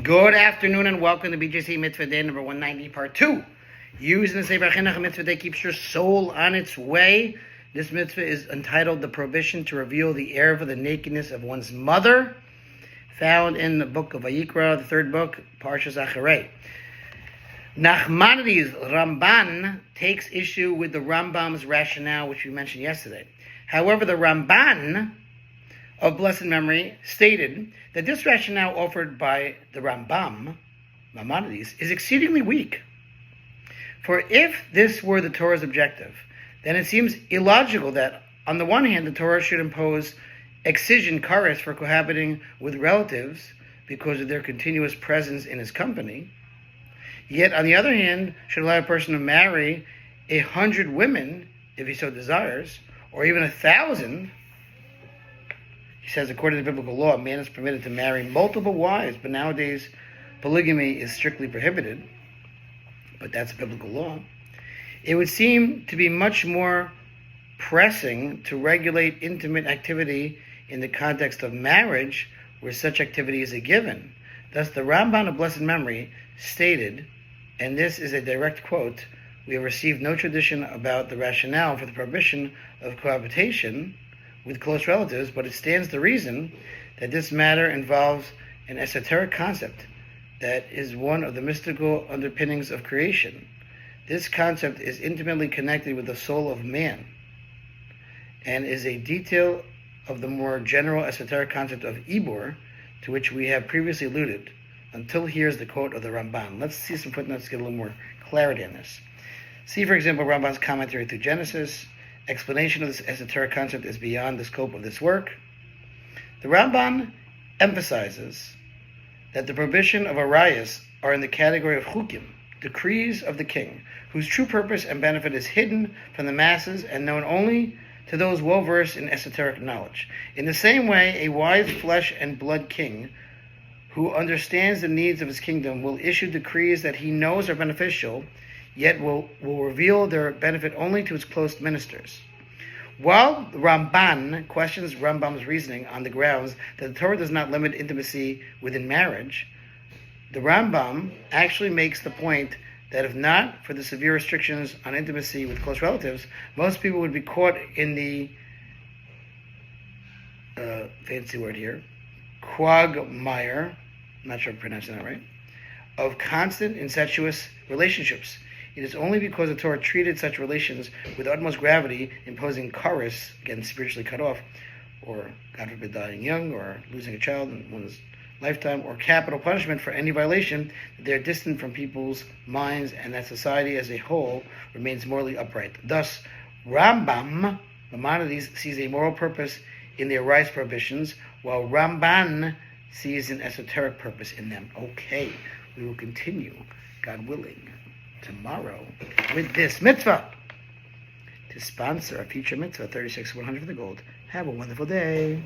Good afternoon and welcome to BJC Mitzvah Day number 190, part 2. Using the Sefer HaChinuch, Mitzvah Day keeps your soul on its way. This mitzvah is entitled The Prohibition to Reveal the Ervah, the nakedness of one's mother, found in the book of Vayikra, the third book, Parshas Acharei. Nachmanides Ramban takes issue with the Rambam's rationale, which we mentioned yesterday. However, the Ramban of blessed memory stated that this rationale offered by the Rambam, Maimonides, is exceedingly weak. For if this were the Torah's objective, then it seems illogical that, on the one hand, the Torah should impose excision kares for cohabiting with relatives because of their continuous presence in his company, yet on the other hand, should allow a person to marry 100 women, if he so desires, or even 1,000. He says, according to biblical law, a man is permitted to marry multiple wives, but nowadays polygamy is strictly prohibited. But that's biblical law. It would seem to be much more pressing to regulate intimate activity in the context of marriage, where such activity is a given. Thus, the Ramban of blessed memory stated, and this is a direct quote, "We have received no tradition about the rationale for the prohibition of cohabitation with close relatives, but it stands to reason that this matter involves an esoteric concept that is one of the mystical underpinnings of creation. This concept is intimately connected with the soul of man and is a detail of the more general esoteric concept of Ibor, to which we have previously alluded. Until here's the quote of the Ramban." Let's see some footnotes to get a little more clarity on this. See, for example, Ramban's commentary through Genesis. Explanation of this esoteric concept is beyond the scope of this work. The Ramban emphasizes that the prohibition of arayas are in the category of chukim, decrees of the king, whose true purpose and benefit is hidden from the masses and known only to those well-versed in esoteric knowledge. In the same way, a wise flesh and blood king who understands the needs of his kingdom will issue decrees that he knows are beneficial, yet will reveal their benefit only to its close ministers. While the Ramban questions Rambam's reasoning on the grounds that the Torah does not limit intimacy within marriage, the Rambam actually makes the point that if not for the severe restrictions on intimacy with close relatives, most people would be caught in the, fancy word here, quagmire, I'm not sure I'm pronouncing that right, of constant incestuous relationships. It is only because the Torah treated such relations with utmost gravity, imposing kares, again spiritually cut off, or God forbid dying young, or losing a child in one's lifetime, or capital punishment for any violation, that they are distant from people's minds and that society as a whole remains morally upright. Thus, Rambam, Maimonides, sees a moral purpose in the arise prohibitions, while Ramban sees an esoteric purpose in them. Okay, we will continue, God willing, tomorrow with this mitzvah to sponsor a future mitzvah, 36,100 for the gold. Have a wonderful day.